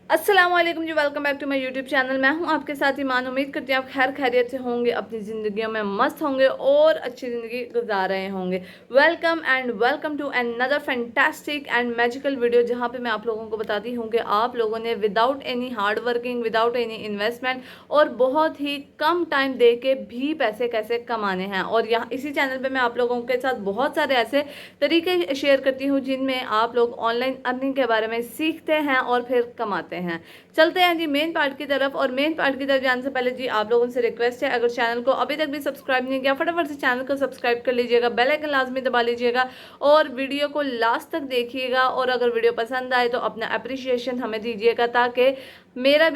अस्सलामुअलैकुम जी, welcome back to my YouTube channel. मैं हूं आपके साथ ईमान। उम्मीद करती हूँ आप खैर खैरियत से होंगे, अपनी ज़िंदगियों में मस्त होंगे और अच्छी ज़िंदगी गुजार रहे होंगे। Welcome and welcome to another fantastic and magical video, जहां पे मैं आप लोगों को बताती हूँ कि आप लोगों ने without any hard working, without any investment और बहुत ही कम टाइम दे के भी पैसे कैसे कमाने हैं। और यहाँ इसी चैनल पर मैं आप लोगों के साथ बहुत सारे ऐसे तरीके शेयर करती हूँ जिनमें आप लोग ऑनलाइन अर्निंग के बारे में सीखते हैं और फिर कमाते हैं। चलते हैं जी मेन पार्ट की तरफ। और मेन पार्ट की तरफ जाने से पहले जी आप लोगों से रिक्वेस्ट है, अगर चैनल को अभी तक भी सब्सक्राइब नहीं किया फटाफट से चैनल को सब्सक्राइब कर लीजिएगा, बेल आइकन लाजमी दबा लीजिएगा और वीडियो को लास्ट तक देखिएगा। और अगर वीडियो पसंद आए तो अपना अप्रिशिएशन हमें दीजिएगा, ताकि मेरी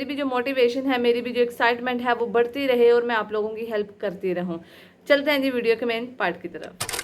भी जो मोटिवेशन है, मेरी भी जो एक्साइटमेंट है वो बढ़ती रहे और मैं आप लोगों की हेल्प करती रहूं। चलते हैं जी वीडियो के मेन पार्ट की तरफ।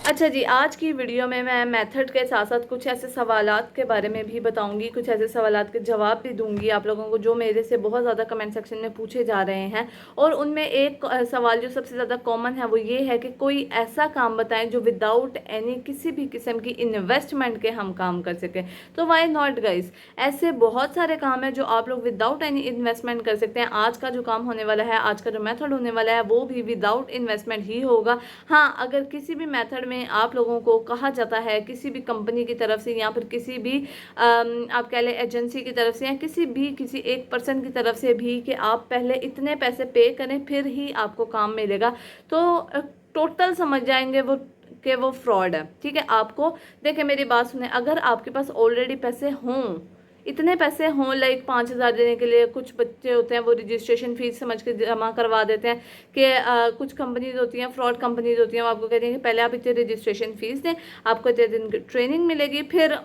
अच्छा जी, आज की वीडियो में मैं मेथड के साथ साथ कुछ ऐसे सवालात के बारे में भी बताऊंगी, कुछ ऐसे सवालात के जवाब भी दूंगी आप लोगों को जो मेरे से बहुत ज़्यादा कमेंट सेक्शन में पूछे जा रहे हैं। और उनमें एक सवाल जो सबसे ज़्यादा कॉमन है वो ये है कि कोई ऐसा काम बताएं जो विदाउट एनी किसी भी किस्म की इन्वेस्टमेंट के हम काम कर सकें। तो वाई नॉट गाइस, ऐसे बहुत सारे काम हैं जो आप लोग विदाउट एनी इन्वेस्टमेंट कर सकते हैं। आज का जो काम होने वाला है, आज का जो मेथड होने वाला है वो भी विदाउट इन्वेस्टमेंट ही होगा। हाँ, अगर किसी भी मेथड में आप लोगों को कहा जाता है किसी भी कंपनी की तरफ से या फिर किसी भी आप कह लें एजेंसी की तरफ से या किसी एक पर्सन की तरफ से भी कि आप पहले इतने पैसे पे करें फिर ही आपको काम मिलेगा, तो टोटल समझ जाएंगे वो कि वो फ्रॉड है। ठीक है, आपको देखिए मेरी बात सुने, अगर आपके पास ऑलरेडी पैसे हों, इतने पैसे हों, लाइक 5,000 देने के लिए कुछ बच्चे होते हैं वो रजिस्ट्रेशन फीस समझ के जमा करवा देते हैं कि कुछ कंपनीज होती हैं, फ्रॉड कंपनीज होती हैं, वो आपको कहती हैं कि पहले आप इतने रजिस्ट्रेशन फीस दें, आपको इतने दिन की ट्रेनिंग मिलेगी, फिर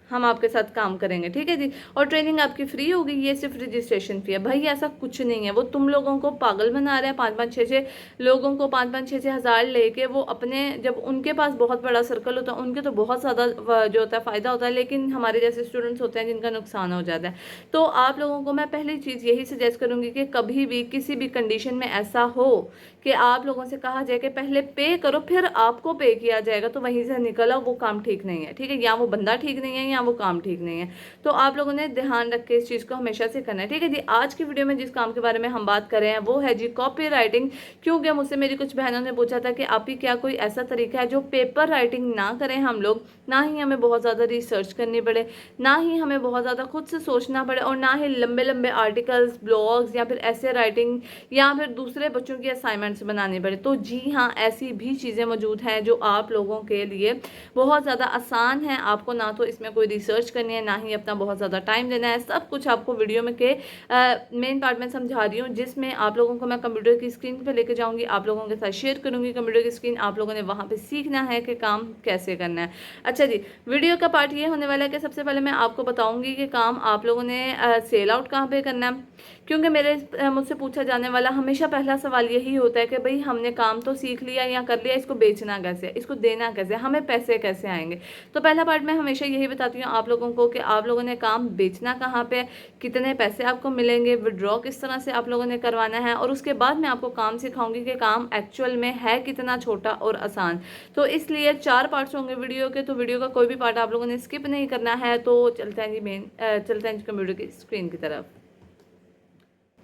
हम आपके साथ काम करेंगे। ठीक है जी, और ट्रेनिंग आपकी फ्री होगी, ये सिर्फ रजिस्ट्रेशन फी है। भाई ऐसा कुछ नहीं है, वो तुम लोगों को पागल बना रहे हैं। 5-5 6-6 लोगों को 5-5 6-6 हज़ार लेके वो अपने, जब उनके पास बहुत बड़ा सर्कल होता है उनके तो बहुत ज़्यादा जो होता है फ़ायदा होता है, लेकिन हमारे जैसे स्टूडेंट्स होते हैं जिनका नुकसान हो जाता है। तो आप लोगों को मैं पहली चीज़ यही सजेस्ट करूँगी कि कभी भी किसी भी कंडीशन में ऐसा हो कि आप लोगों से कहा जाए कि पहले पे करो फिर आपको पे किया जाएगा, तो वहीं से निकला वो काम ठीक नहीं है। ठीक है, या वो बंदा ठीक नहीं है या वो काम ठीक नहीं है। तो आप लोगों ने ध्यान रख के इस चीज़ को हमेशा से करना है। ठीक है जी, आज की वीडियो में जिस काम के बारे में हम बात कर रहे हैं वो है जी कॉपी राइटिंग। क्योंकि मुझसे मेरी कुछ बहनों ने पूछा था कि आप ही क्या कोई ऐसा तरीका है जो पेपर राइटिंग ना करें हम लोग, ना ही हमें बहुत ज़्यादा रिसर्च करनी पड़े, ना ही हमें बहुत ज़्यादा खुद से सोचना पड़े, और ना ही लंबे लंबे आर्टिकल्स, ब्लॉग्स या फिर ऐसे राइटिंग या फिर दूसरे बच्चों की असाइनमेंट्स बनानी पड़े। तो जी हाँ, ऐसी भी चीज़ें मौजूद हैं जो आप लोगों के लिए बहुत ज़्यादा आसान है। आपको ना तो इसमें कोई रिसर्च करनी है, ना ही अपना बहुत ज़्यादा टाइम देना है। सब कुछ आपको वीडियो में के मेन पार्ट में समझा रही हूँ, जिसमें आप लोगों को मैं कंप्यूटर की स्क्रीन पर लेके जाऊँगी, आप लोगों के साथ शेयर करूँगी कंप्यूटर की स्क्रीन। आप लोगों ने वहाँ पर सीखना है कि काम कैसे करना है। अच्छा जी, वीडियो का पार्ट ये होने वाला है कि सबसे पहले मैं आपको बताऊँगी कि काम आप लोगों ने सेल आउट कहाँ पर करना है। क्योंकि मुझसे पूछा जाने वाला हमेशा पहला सवाल यही होता है कि भाई हमने काम तो सीख लिया या कर लिया, इसको बेचना कैसे, इसको देना कैसे, हमें पैसे कैसे आएंगे। तो पहला पार्ट मैं हमेशा यही बताती हूँ आप लोगों को कि आप लोगों ने काम बेचना कहाँ पे, कितने पैसे आपको मिलेंगे, विड्रॉ किस तरह से आप लोगों ने करवाना है, और उसके बाद मैं आपको काम सिखाऊंगी कि काम एक्चुअल में है कितना छोटा और आसान। तो इसलिए 4 पार्ट्स होंगे वीडियो के, तो वीडियो का कोई भी पार्ट आप लोगों ने स्किप नहीं करना है। तो चलते हैं जी कंप्यूटर की स्क्रीन की तरफ।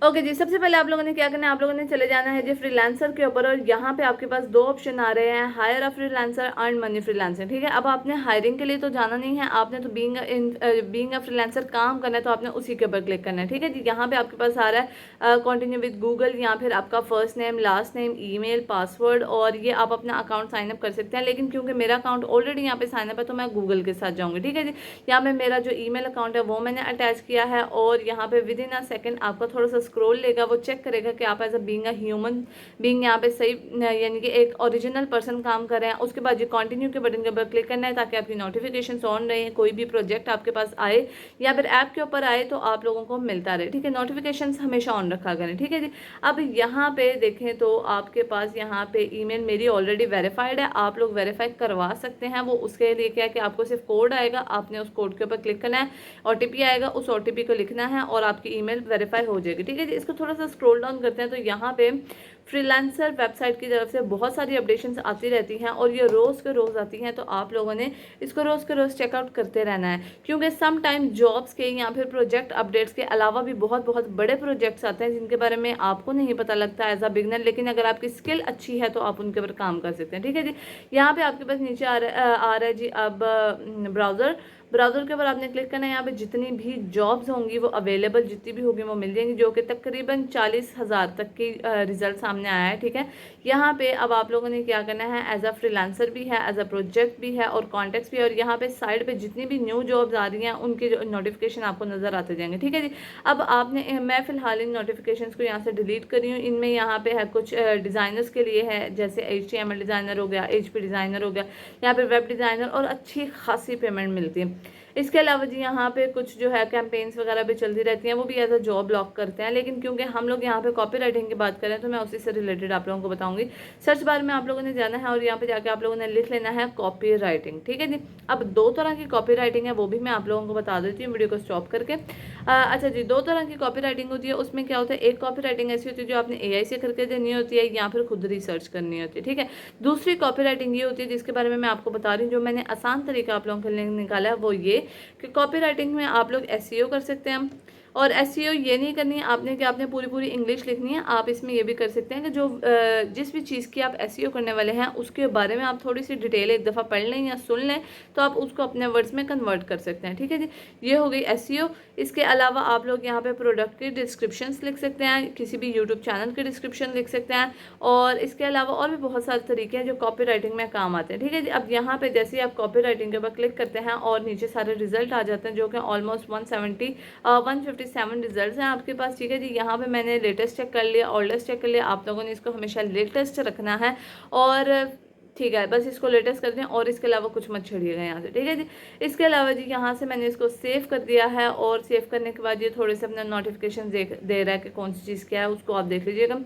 ओके जी, सबसे पहले आप लोगों ने क्या करना है, आप लोगों ने चले जाना है जी फ्रीलांसर के ऊपर, और यहाँ पे आपके पास 2 ऑप्शन आ रहे हैं, higher a freelancer, earn money freelancer. ठीक है, अब आपने हायरिंग के लिए तो जाना नहीं है, आपने तो बीइंग अ फ्रीलांसर काम करना है, तो आपने उसी के ऊपर क्लिक करना है। ठीक है जी, यहाँ पे आपके पास आ रहा है कंटिन्यू विद गूगल, या फिर आपका first name, last name, email, password, और ये आप अपना अकाउंट साइनअप कर सकते हैं। लेकिन क्योंकि मेरा अकाउंट ऑलरेडी यहाँ पे साइनअप है तो मैं गूगल के साथ जाऊँगी। ठीक है जी, यहाँ पे मेरा जो ईमेल अकाउंट है वो मैंने अटैच किया है, और यहाँ पे विद इन अ सेकेंड आपका थोड़ा सा स्क्रॉल लेगा, वो चेक करेगा कि आप as a being a human being यहाँ पे सही यानी कि एक ओरिजिनल पर्सन काम कर रहे हैं। उसके बाद ये कंटिन्यू के बटन के ऊपर क्लिक करना है ताकि आपकी नोटिफिकेशन ऑन रहे, कोई भी प्रोजेक्ट आपके पास आए या फिर ऐप के ऊपर आए तो आप लोगों को मिलता रहे। ठीक है, नोटिफिकेशन हमेशा ऑन रखा करें। ठीक है जी, अब यहाँ पे देखें तो आपके पास यहाँ पे ईमेल मेरी ऑलरेडी वेरीफाइड है, आप लोग वेरीफाई करवा सकते हैं। वो उसके लिए क्या है कि आपको सिर्फ कोड आएगा, आपने उस कोड के ऊपर क्लिक करना है, OTP आएगा, उस OTP को लिखना है और आपकी ईमेल वेरीफाई हो जाएगी। ठीक ठीक है जी। इसको थोड़ा सा स्क्रॉल डाउन करते हैं तो यहाँ पे फ्रीलांसर वेबसाइट की तरफ से बहुत सारी अपडेशंस आती रहती हैं और ये रोज़ के रोज़ आती हैं, तो आप लोगों ने इसको रोज़ के रोज़ चेकआउट करते रहना है, क्योंकि सम टाइम जॉब्स के या फिर प्रोजेक्ट अपडेट्स के अलावा भी बहुत बहुत बड़े प्रोजेक्ट्स आते हैं जिनके बारे में आपको नहीं पता लगता एज अ बिगनर, लेकिन अगर आपकी स्किल अच्छी है तो आप उनके ऊपर काम कर सकते हैं। ठीक है जी। यहाँ पे आपके पास नीचे आ रहा है जी अब ब्राउज़र के ऊपर आपने क्लिक करना है। यहाँ पे जितनी भी जॉब्स होंगी वो अवेलेबल जितनी भी होगी वो मिल जाएंगी, जो कि तकरीबन 40,000 तक की रिजल्ट सामने आया है। ठीक है। यहाँ पे अब आप लोगों ने क्या करना है, एज अ फ्रीलांसर भी है, एज अ प्रोजेक्ट भी है और कॉन्टेक्ट्स भी है, और यहाँ पे साइड पे जितनी भी न्यू जॉब्स आ रही हैं उनके जो नोटिफिकेशन आपको नज़र आते जाएंगे। ठीक है जी। अब आपने मैं फ़िलहाल इन नोटिफिकेशन को यहाँ से डिलीट करी हूँ। इनमें यहाँ पे है कुछ डिज़ाइनर्स के लिए है, जैसे HTML डिज़ाइनर हो गया, HP डिज़ाइनर हो गया, यहाँ पे वेब डिज़ाइनर, और अच्छी खासी पेमेंट मिलती है। इसके अलावा जी यहाँ पे कुछ जो है कैंपेन्स वगैरह भी चलती रहती हैं, वो भी एज अ जॉब लॉक करते हैं, लेकिन क्योंकि हम लोग यहाँ पे कॉपी राइटिंग की बात करें तो मैं उसी से रिलेटेड आप लोगों को बताऊंगी। सर्च बार में आप लोगों ने जाना है और यहाँ पे जाके आप लोगों ने लिख लेना है कॉपी राइटिंग। ठीक है जी। अब दो तरह की कॉपी राइटिंग है, वो भी मैं आप लोगों को बता देती हूँ वीडियो को स्टॉप करके। अच्छा जी, दो तरह की कॉपी राइटिंग होती है। उसमें क्या होता है, एक कॉपी राइटिंग ऐसी होती है जो आपने AI से करके देनी होती है या फिर खुद रिसर्च करनी होती है। ठीक है। दूसरी कॉपी राइटिंग ये होती है जिसके बारे में मैं आपको बता रही हूँ, जो मैंने आसान तरीका आप लोगों के लिए निकाला है वो ये कि कॉपी राइटिंग में आप लोग SEO कर सकते हैं। और SEO ये नहीं करनी है आपने कि आपने पूरी पूरी इंग्लिश लिखनी है। आप इसमें ये भी कर सकते हैं कि जो जिस भी चीज़ की आप SEO करने वाले हैं उसके बारे में आप थोड़ी सी डिटेल एक दफ़ा पढ़ लें या सुन लें, तो आप उसको अपने वर्ड्स में कन्वर्ट कर सकते हैं। ठीक है जी। ये हो गई SEO। इसके अलावा आप लोग यहाँ पे प्रोडक्ट की डिस्क्रिप्शंस लिख सकते हैं, किसी भी यूट्यूब चैनल की डिस्क्रिप्शन लिख सकते हैं, और इसके अलावा और भी बहुत सारे तरीके हैं जो कॉपी राइटिंग में काम आते हैं। ठीक है जी। अब यहाँ पे जैसे ही आप कॉपी राइटिंग के ऊपर क्लिक करते हैं और नीचे सारे रिजल्ट आ जाते हैं, जो कि ऑलमोस्ट 157 रिजल्ट हैं आपके पास। ठीक है जी। यहाँ पे मैंने लेटेस्ट चेक कर लिया, ओल्डेस्ट चेक कर लिया। आप लोगों ने इसको हमेशा लेटेस्ट रखना है, और ठीक है, बस इसको लेटेस्ट कर दें और इसके अलावा कुछ मत छेड़िएगा यहाँ से। ठीक है जी। इसके अलावा जी यहाँ से मैंने इसको सेव कर दिया है, और सेव करने के बाद ये थोड़े से अपना नोटिफिकेशन दे रहा है कि कौन सी चीज़ क्या है, उसको आप देख लीजिएगा।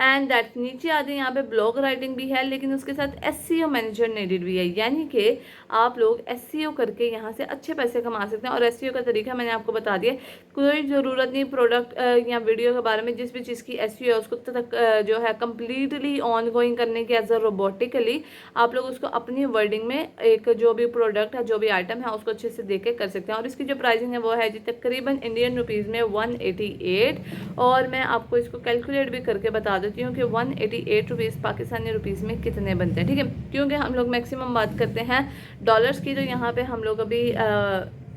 एंड दैट नीचे आते हैं यहाँ पे ब्लॉग राइटिंग भी है, लेकिन उसके साथ SEO मैनेजर नीडेड भी है, यानी कि आप लोग SEO करके यहाँ से अच्छे पैसे कमा सकते हैं। और SEO का तरीका मैंने आपको बता दिया। कोई ज़रूरत नहीं प्रोडक्ट या वीडियो के बारे में, जिस भी चीज़ की SEO है उसको तक जो है कम्प्लीटली ऑन गोइंग करने की, एज अ रोबोटिकली आप लोग उसको अपनी वर्डिंग में एक जो भी प्रोडक्ट है, जो भी आइटम है, उसको अच्छे से देख के कर सकते हैं। और इसकी जो प्राइसिंग है वो है जी तकरीबन इंडियन रुपीज़ में 188, और मैं आपको इसको कैलकुलेट भी करके बता देती हूँ कि 188 रुपीज़ पाकिस्तानी रुपीज़ में कितने बनते हैं। ठीक है। क्योंकि हम लोग मैक्सिमम बात करते हैं डॉलर्स की, तो यहाँ पे हम लोग अभी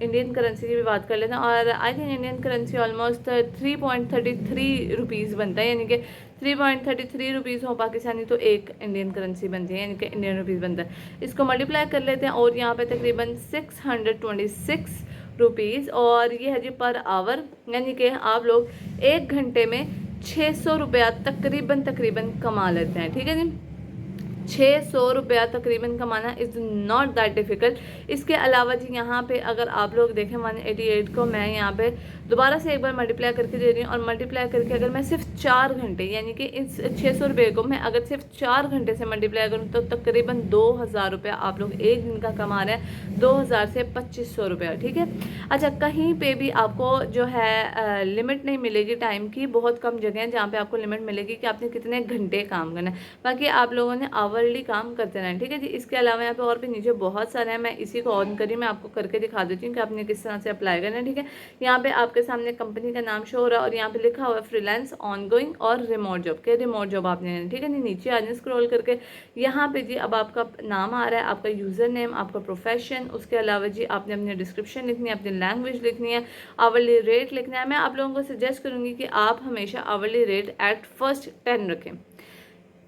इंडियन करेंसी की भी बात कर लेते हैं, और I think Indian currency almost 3.33 rupees बनता है, यानी कि 3.33 रुपीज़ हो पाकिस्तानी तो एक इंडियन करेंसी बनती है, यानी कि इंडियन रुपीज़ बनता है। इसको मल्टीप्लाई कर लेते हैं और यहाँ पे तकरीबन 626 रुपीज़, और ये है जी पर आवर, यानी कि आप लोग 1 घंटे में 600 रुपया तकरीबन कमा लेते हैं। ठीक है जी। 600 रुपया तकरीबन कमाना इज़ नॉट दैट डिफ़िकल्ट। इसके अलावा जी यहाँ पे अगर आप लोग देखें 188 को मैं यहाँ पे दोबारा से एक बार मल्टीप्लाई करके दे रही हूँ, और मल्टीप्लाई करके अगर मैं सिर्फ 4 घंटे, यानी कि इस 600 रुपये को मैं अगर सिर्फ 4 घंटे से मल्टीप्लाई करूँ तो तकरीबन 2000 रुपया आप लोग एक दिन का कमा रहे हैं, 2000 से 2500 रुपया। ठीक है। अच्छा, कहीं पे भी आपको जो है लिमिट नहीं मिलेगी टाइम की, बहुत कम जगह हैं जहाँ पे आपको लिमिट मिलेगी कि आपने कितने घंटे काम करना है, बाकी आप लोगों ने आवरली काम करते रहें। ठीक है जी। इसके अलावा यहाँ पे और भी नीचे बहुत सारे हैं, मैं इसी को ऑन करी मैं आपको करके दिखा देती हूँ कि आपने किस तरह से अप्लाई करना है। ठीक है। यहाँ पे आपके सामने कंपनी का नाम शो हो रहा है, और यहाँ पे लिखा हुआ है फ्रीलांस, ऑनगोइंग और रिमोट जॉब के, रिमोट जॉब आपने। ठीक है जी। नीचे आने स्क्रॉल करके यहाँ पे जी अब आपका नाम आ रहा है, आपका यूज़र नेम, आपका प्रोफेशन, उसके अलावा जी आपने अपनी डिस्क्रिप्शन लिखनी है, अपनी लैंग्वेज लिखनी है, आवरली रेट लिखना है। मैं आप लोगों को सजेस्ट करूँगी कि आप हमेशा आवरली रेट एट फर्स्ट 10 रखें,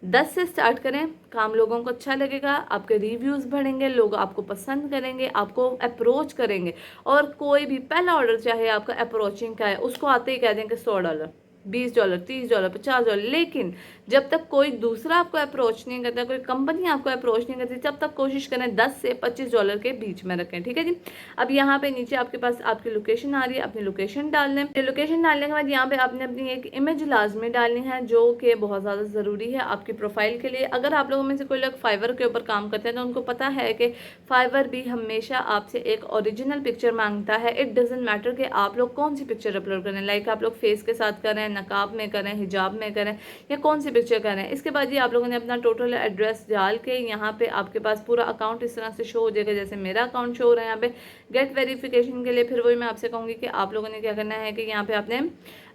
10 से स्टार्ट करें। काम लोगों को अच्छा लगेगा, आपके रिव्यूज़ बढ़ेंगे, लोग आपको पसंद करेंगे, आपको अप्रोच करेंगे। और कोई भी पहला ऑर्डर चाहे आपका अप्रोचिंग का है, उसको आते ही कह दें कि $100, $20, $30, $50, लेकिन जब तक कोई दूसरा आपको अप्रोच नहीं करता, कोई कंपनी आपको अप्रोच नहीं करती, तब तक कोशिश करें 10 से $25 के बीच में रखें। ठीक है जी। अब यहाँ पे नीचे आपके पास आपकी लोकेशन आ रही है, अपनी लोकेशन डाल लें। लोकेशन डालने के बाद यहाँ पे आपने अपनी एक इमेज लाजमी डालनी है, जो कि बहुत ज़्यादा ज़रूरी है आपकी प्रोफाइल के लिए। अगर आप लोगों में से कोई लोग फाइवर के ऊपर काम करते हैं तो उनको पता है कि फाइवर भी हमेशा आपसे एक ओरिजिनल पिक्चर मांगता है। इट डजेंट मैटर कि आप लोग कौन सी पिक्चर अपलोड करें, लाइक आप लोग फेस के साथ करें, नकाब में करें, हिजाब में करें या कौन सी पिक्चर करें। इसके बाद ये आप लोगों ने अपना टोटल एड्रेस डाल के यहाँ पे आपके पास पूरा अकाउंट इस तरह से शो हो जाएगा जैसे मेरा अकाउंट शो हो रहा है यहाँ पे गेट वेरिफिकेशन के लिए। फिर वही मैं आपसे कहूँगी कि आप लोगों ने क्या करना है कि यहाँ पे आपने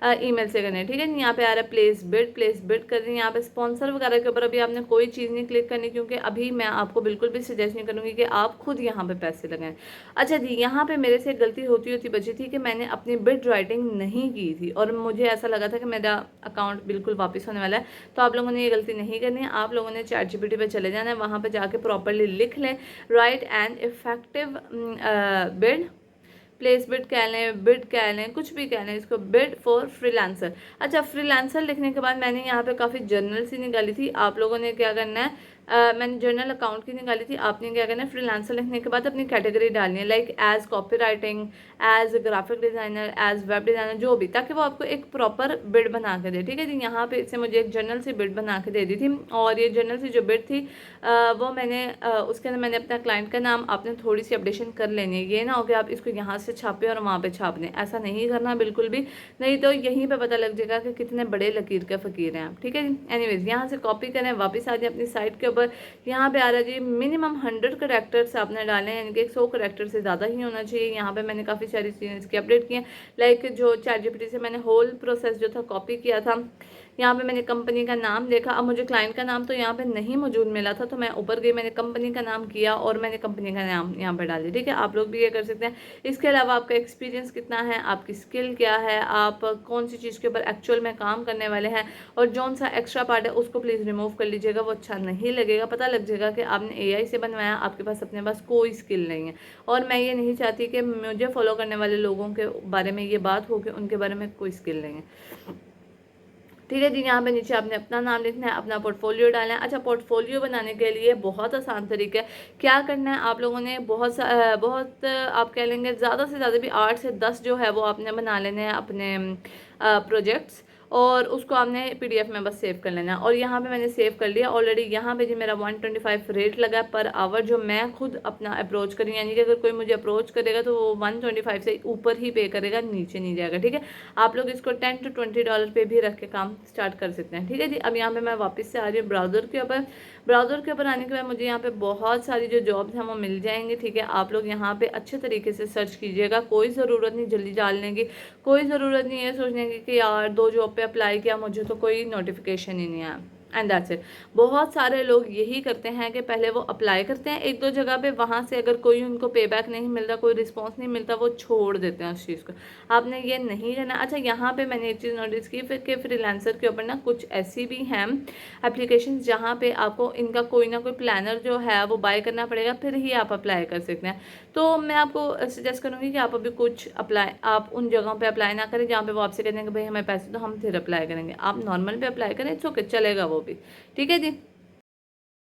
ईमेल से करना है, ठीक है। यहाँ पे आ रहा है प्लेस बिड कर रही है। यहाँ पे स्पॉन्सर वगैरह के ऊपर अभी आपने कोई चीज़ नहीं क्लिक करनी, क्योंकि अभी मैं आपको बिल्कुल भी सजेस्ट नहीं करूँगी कि आप खुद यहाँ पे पैसे लगाएं। अच्छा जी, यहाँ पे मेरे से गलती होती बची थी कि मैंने अपनी बिड राइटिंग नहीं की थी और मुझे ऐसा लगा था कि मेरा अकाउंट बिल्कुल वापस होने वाला है। तो आप लोगों ने ये गलती नहीं करनी है। आप लोगों ने ChatGPT पे चले जाना है, वहाँ पे जाके प्रॉपरली लिख लें right and effective bid, place bid कह लें, कुछ भी कह लें इसको, बिड फॉर फ्रीलांसर। अच्छा, फ्रीलांसर लिखने के बाद मैंने यहाँ पे काफ़ी जर्नल सी निकाली थी। आप लोगों ने क्या करना है, मैंने जर्नल अकाउंट की निकाली थी, आपने क्या करना है फ्रीलांसर लिखने के बाद अपनी कैटेगरी डालनी है, like as copy writing, as graphic designer, as web designer, जो भी, ताकि वो आपको एक प्रॉपर बिड बना के दे, ठीक है जी। यहाँ पे इससे मुझे एक जर्नल सी बिड बना के दे दी थी और ये जर्नल सी जो बिड थी वो मैंने उसके अंदर मैंने अपना क्लाइंट का नाम, आपने थोड़ी सी अपडेशन कर लेनी है। ये ना हो कि आप इसको यहाँ से छापें और वहाँ पे छाप दें, ऐसा नहीं करना बिल्कुल भी, नहीं तो यहीं पे पता लग जाएगा कि कितने बड़े लकीर के फ़कीर हैं आप, ठीक है जी। एनीवेज, यहाँ से कॉपी करें, वापस आ जाए अपनी साइट के ऊपर। यहाँ पे आ रहा है जी मिनिमम 100 करेक्टर्स आपने डाले हैं, यानी कि 100 करेक्टर से ज़्यादा ही होना चाहिए। यहाँ पे मैंने काफ़ी सारी चीज़ें इसकी अपडेट की हैं, लाइक जो ChatGPT से मैंने होल प्रोसेस जो था कॉपी किया था। यहाँ पे मैंने कंपनी का नाम देखा, अब मुझे क्लाइंट का नाम तो यहाँ पे नहीं मौजूद मिला था, तो मैं ऊपर गई, मैंने कंपनी का नाम किया और मैंने कंपनी का नाम यहाँ पर डाल दिया, ठीक है। आप लोग भी ये कर सकते हैं। इसके अलावा आपका एक्सपीरियंस कितना है, आपकी स्किल क्या है, आप कौन सी चीज़ के ऊपर एक्चुअल में काम करने वाले हैं, और जौन सा एक्स्ट्रा पार्ट है उसको प्लीज़ रिमूव कर लीजिएगा, वो अच्छा नहीं लगेगा। पता लग जाएगा कि आपने AI से बनवाया, आपके पास अपने पास कोई स्किल नहीं है। और मैं ये नहीं चाहती कि मुझे फॉलो करने वाले लोगों के बारे में ये बात हो कि उनके बारे में कोई स्किल नहीं है, ठीक है जी। यहाँ पे नीचे आपने अपना नाम लिखना है, अपना पोर्टफोलियो डालना है। अच्छा, पोर्टफोलियो बनाने के लिए बहुत आसान तरीका है। क्या करना है, आप लोगों ने बहुत आप कह लेंगे ज़्यादा से ज़्यादा भी 8 से 10 जो है वो आपने बना लेने हैं अपने प्रोजेक्ट्स, और उसको आपने PDF में बस सेव कर लेना है। और यहाँ पे मैंने सेव कर लिया ऑलरेडी। यहाँ पे जी मेरा 125 रेट लगा पर आवर, जो मैं खुद अपना अप्रोच करी, यानी कि अगर कोई मुझे अप्रोच करेगा तो वो 125 से ऊपर ही पे करेगा, नीचे नहीं जाएगा, ठीक है। आप लोग इसको $10 to $20 पे भी रख के काम स्टार्ट कर सकते हैं, ठीक है जी। अब यहाँ पे मैं वापस से आ रही हूँ ब्राउज़र के ऊपर। ब्राउज़र के ऊपर आने के बाद मुझे यहाँ पे बहुत सारी जो जॉब्स हैं वो मिल जाएंगी, ठीक है। आप लोग यहाँ पे अच्छे तरीके से सर्च कीजिएगा, कोई ज़रूरत नहीं जल्दी डालने की, कोई ज़रूरत नहीं है सोचने की कि यार 2 जॉब पे अप्लाई किया, मुझे तो कोई नोटिफिकेशन ही नहीं आया, एंड दैट्स इट। बहुत सारे लोग यही करते हैं कि पहले वो अप्लाई करते हैं 1-2 जगह पे, वहाँ से अगर कोई उनको पे बैक नहीं मिलता, कोई रिस्पॉन्स नहीं मिलता, वो छोड़ देते हैं उस चीज़ को। आपने ये नहीं करना। अच्छा, यहाँ पे मैंने एक चीज़ नोटिस की फिर कि फ्रीलांसर के ऊपर ना कुछ ऐसी भी हैं एप्लीकेशन जहाँ पे आपको इनका कोई ना कोई प्लानर जो है वो बाय करना पड़ेगा, फिर ही आप अप्लाई कर सकते हैं। तो मैं आपको सजेस्ट करूँगी कि आप अभी कुछ आप उन जगहों पे अप्लाई ना करें जहाँ पे वो आपसे कहते हैं कि भाई हमें पैसे, तो हम फिर अप्लाई करेंगे। आप नॉर्मल पे अप्लाई करें, इट्स ओके, चलेगा वो भी, ठीक है जी।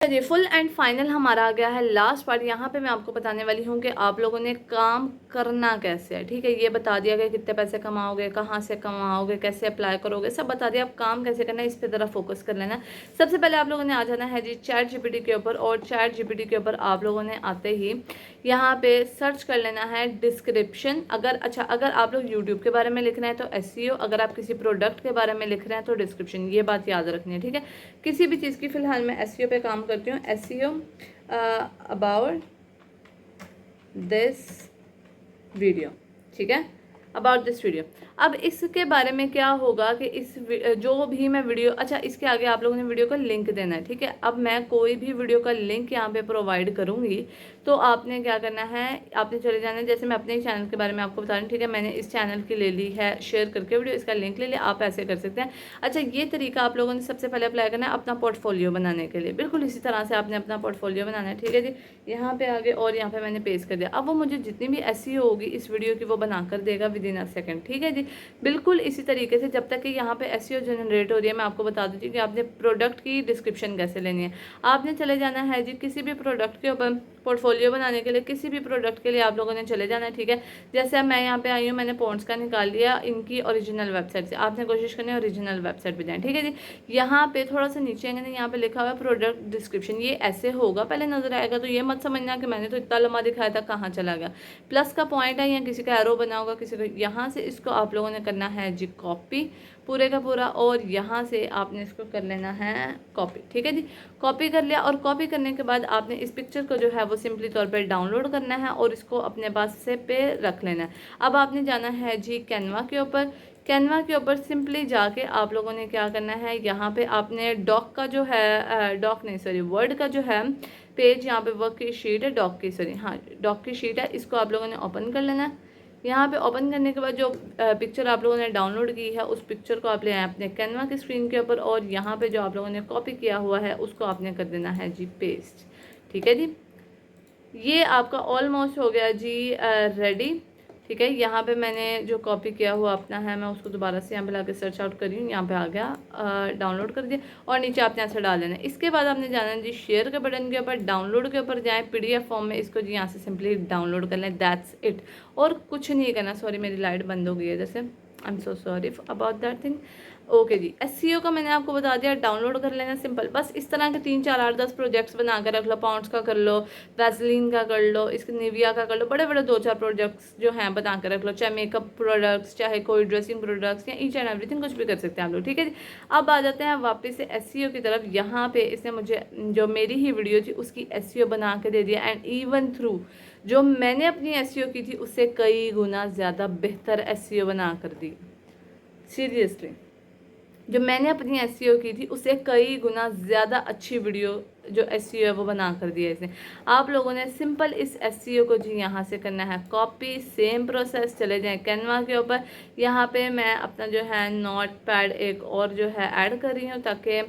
जी, फुल एंड फाइनल हमारा आ गया है लास्ट पार्ट। यहाँ पे मैं आपको बताने वाली हूँ कि आप लोगों ने काम करना कैसे है, ठीक है। ये बता दिया गया कितने पैसे कमाओगे, कहाँ से कमाओगे, कैसे अप्लाई करोगे, सब बता दिया। आप काम कैसे करना है इस पे ज़रा फोकस कर लेना। सबसे पहले आप लोगों ने आ जाना है जी ChatGPT के ऊपर, और ChatGPT के ऊपर आप लोगों ने आते ही यहाँ पे सर्च कर लेना है डिस्क्रिप्शन। अगर आप लोग यूट्यूब के बारे में लिख रहे हैं तो SEO, अगर आप किसी प्रोडक्ट के बारे में लिख रहे हैं तो डिस्क्रिप्शन। ये बात याद रखनी है, ठीक है। किसी भी चीज़ की फ़िलहाल मैं SEO पे काम करती हूँ, SEO अबाउट दिस वीडियो, ठीक है, अबाउट दिस वीडियो। अब इसके बारे में क्या होगा कि जो भी मैं वीडियो, अच्छा इसके आगे आप लोगों ने वीडियो का लिंक देना है, ठीक है। अब मैं कोई भी वीडियो का लिंक यहाँ पे प्रोवाइड करूँगी तो आपने क्या करना है, आपने चले जाना है। जैसे मैं अपने चैनल के बारे में आपको बता रही हूँ, ठीक है, मैंने इस चैनल की ले ली है शेयर करके वीडियो, इसका लिंक ले लिया, आप ऐसे कर सकते हैं। अच्छा, ये तरीका आप लोगों ने सबसे पहले अप्लाई करना है अपना पोर्टफोलियो बनाने के लिए। बिल्कुल इसी तरह से आपने अपना पोर्टफोलियो बनाना है, ठीक है जी। यहाँ पे आगे और यहाँ पे मैंने पेस्ट कर दिया। अब वो मुझे जितनी भी SEO होगी इस वीडियो की वो बना कर देगा विदिन अ सेकेंड, ठीक है जी। बिल्कुल इसी तरीके से जब तक कि यहाँ पे SEO जनरेट हो रही है, मैं आपको बता दूँगी कि आपने प्रोडक्ट की डिस्क्रिप्शन कैसे लेनी है। आपने चले जाना है जी किसी भी प्रोडक्ट के ऊपर, पोर्टफोलियो पोर्टफोलियो बनाने के लिए किसी भी प्रोडक्ट के लिए आप लोगों ने चले जाना है, ठीक है। जैसे अब मैं यहाँ पे आई हूँ, मैंने पॉन्ड्स का निकाल लिया इनकी ओरिजिनल वेबसाइट से। आपने कोशिश करनी है ओरिजिनल वेबसाइट पे जाएं, ठीक है जी। यहाँ पे थोड़ा सा नीचे आएंगे ना, यहाँ पे लिखा हुआ है प्रोडक्ट डिस्क्रिप्शन, ये ऐसे होगा, पहले नजर आएगा तो ये मत समझना कि मैंने तो इतना लंबा दिखाया था कहाँ चला गया। प्लस का पॉइंट है, या किसी का एरो बना होगा किसी को, यहाँ से इसको आप लोगों ने करना है जी कॉपी पूरे का पूरा, और यहाँ से आपने इसको कर लेना है कॉपी, ठीक है जी। कॉपी कर लिया, और कॉपी करने के बाद आपने इस पिक्चर को जो है वो सिंपली तौर पर डाउनलोड करना है और इसको अपने पास से पे रख लेना है। अब आपने जाना है जी कैनवा के ऊपर। कैनवा के ऊपर सिंपली जाके आप लोगों ने क्या करना है, यहाँ पे आपने डॉक का जो है डॉक नहीं सॉरी वर्ड का जो है पेज, यहाँ पे वर्क की शीट है, डॉक की सॉरी हाँ डॉक की शीट है, इसको आप लोगों ने ओपन कर लेना है। यहाँ पे ओपन करने के बाद जो पिक्चर आप लोगों ने डाउनलोड की है उस पिक्चर को आप ले आए अपने कैनवा की स्क्रीन के ऊपर, और यहाँ पे जो आप लोगों ने कॉपी किया हुआ है उसको आपने कर देना है जी पेस्ट, ठीक है जी। ये आपका ऑलमोस्ट हो गया जी रेडी, ठीक है। यहाँ पे मैंने जो कॉपी किया हुआ अपना है, मैं उसको दोबारा से यहाँ पे लाके सर्च आउट करी हूँ, यहाँ पे आ गया, डाउनलोड कर दिया, और नीचे आपने ऐसे डाल देना है। इसके बाद आपने जाना है जी शेयर के बटन के ऊपर, डाउनलोड के ऊपर जाएँ, PDF फॉर्म में इसको जी यहाँ से सिंपली डाउनलोड कर लें, दैट्स इट। और कुछ नहीं करना। सॉरी मेरी लाइट बंद हो गई है जैसे, I am so sorry about that thing. Okay जी, SEO का मैंने आपको बता दिया, डाउनलोड कर लेना सिंपल। बस इस तरह के 3 4 8 10 प्रोजेक्ट्स बना कर रख लो, पाउंड्स का कर लो, वैसलीन का कर लो, इसके निविया का कर लो, बड़े बड़े 2 4 प्रोजेक्ट्स जो हैं बना कर रख लो, चाहे मेकअप प्रोडक्ट्स, चाहे कोई ड्रेसिंग प्रोडक्ट्स, या ईच एंड एवरीथिंग, कुछ भी कर सकते हैं आप लोग, ठीक है जी। अब आ जाते हैं वापस से SEO की तरफ। यहाँ पे इसने मुझे जो मेरी ही वीडियो थी उसकी SEO बना के दे दिया, एंड इवन थ्रू जो मैंने अपनी SEO की थी उससे कई गुना ज़्यादा बेहतर SEO बना कर दी। सीरियसली जो मैंने अपनी SEO की थी उससे कई गुना ज़्यादा अच्छी वीडियो जो SEO है वो बना कर दिया इसने। आप लोगों ने सिंपल इस SEO को जी यहाँ से करना है कॉपी, सेम प्रोसेस, चले जाएं कैनवा के ऊपर। यहाँ पे मैं अपना जो है नोटपैड एक और जो है ऐड कर रही हूँ, ताकि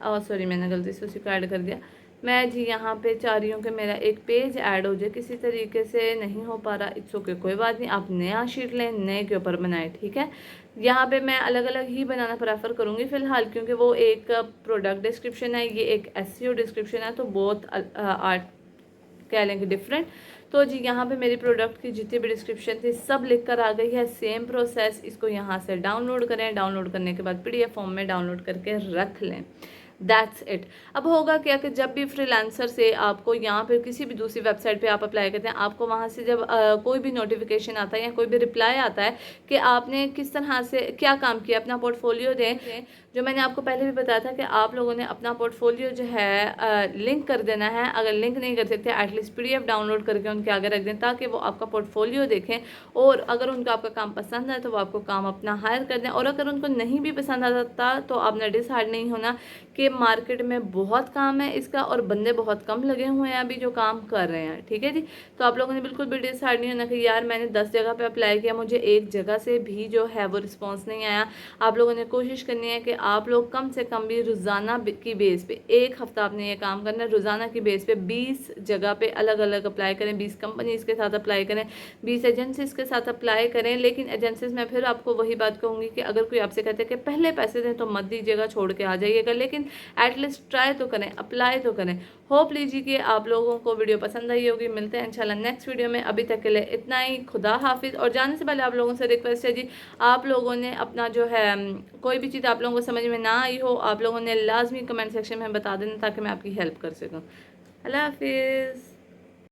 सॉरी मैंने गलती से उसी को ऐड कर दिया। मैं जी यहाँ पे चाह रही हूँ कि मेरा एक पेज ऐड हो जाए, किसी तरीके से नहीं हो पा रहा, इट्स ओके कोई बात नहीं, आप नया शीट लें, नए के ऊपर बनाएं, ठीक है। यहाँ पे मैं अलग अलग ही बनाना प्रेफर करूँगी फ़िलहाल, क्योंकि वो एक प्रोडक्ट डिस्क्रिप्शन है, ये एक SEO डिस्क्रिप्शन है, तो बहुत आर्ट कह लेंगे डिफरेंट। तो जी यहाँ पे मेरी प्रोडक्ट की जितनी भी डिस्क्रिप्शन थी सब लिख कर आ गई है, सेम प्रोसेस। इसको यहाँ से डाउनलोड करें, डाउनलोड करने के बाद PDF फॉर्म में डाउनलोड करके रख लें, दैट्स इट। अब होगा क्या कि जब भी फ्रीलांसर से आपको यहाँ पे किसी भी दूसरी वेबसाइट पे आप अप्लाई करते हैं, आपको वहाँ से जब कोई भी नोटिफिकेशन आता है या कोई भी रिप्लाई आता है कि आपने किस तरह से क्या काम किया, अपना पोर्टफोलियो दें। जो मैंने आपको पहले भी बताया था कि आप लोगों ने अपना पोर्टफोलियो जो है लिंक कर देना है। अगर लिंक नहीं कर सकते एटलीस्ट PDF डाउनलोड करके उनके आगे रख दें, ताकि वो आपका पोर्टफोलियो देखें, और अगर उनको आपका काम पसंद है तो वो आपको काम अपना हायर कर दें। और अगर उनको नहीं भी पसंद आता तो आपने डिसहार्ड नहीं होना कि मार्केट में बहुत काम है इसका और बंदे बहुत कम लगे हुए हैं अभी जो काम कर रहे हैं, ठीक है जी। तो आप लोगों ने बिल्कुल भी डिसहार्ड नहीं होना कि यार मैंने 10 जगह पे अप्लाई किया, मुझे एक जगह से भी जो है वो रिस्पांस नहीं आया। आप लोगों ने कोशिश करनी है कि आप लोग कम से कम भी रोज़ाना की बेस पे, एक हफ्ता आपने ये काम करना है, रोज़ाना की बेस पे 20 जगह पे अलग अलग अप्लाई करें, 20 कंपनीज़ के साथ अप्लाई करें, 20 एजेंसीज़ के साथ अप्लाई करें। लेकिन एजेंसीज़ में फिर आपको वही बात कहूँगी कि अगर कोई आपसे कहते हैं कि पहले पैसे दें तो मत दीजिएगा, छोड़ के आ जाइएगा, लेकिन एटलीस्ट ट्राई तो करें, अप्लाई तो करें। होप लीजिए कि आप लोगों को वीडियो पसंद आई होगी। मिलते हैं इंशाल्लाह नेक्स्ट वीडियो में। अभी तक के लिए इतना ही, खुदा हाफिज़। और जाने से पहले आप लोगों से रिक्वेस्ट है जी, आप लोगों ने अपना जो है कोई भी चीज़ आप लोगों को समझ में ना आई हो, आप लोगों ने लाजमी कमेंट सेक्शन में बता देना, ताकि मैं आपकी हेल्प कर सकूँ। अल्लाह हाफिज़।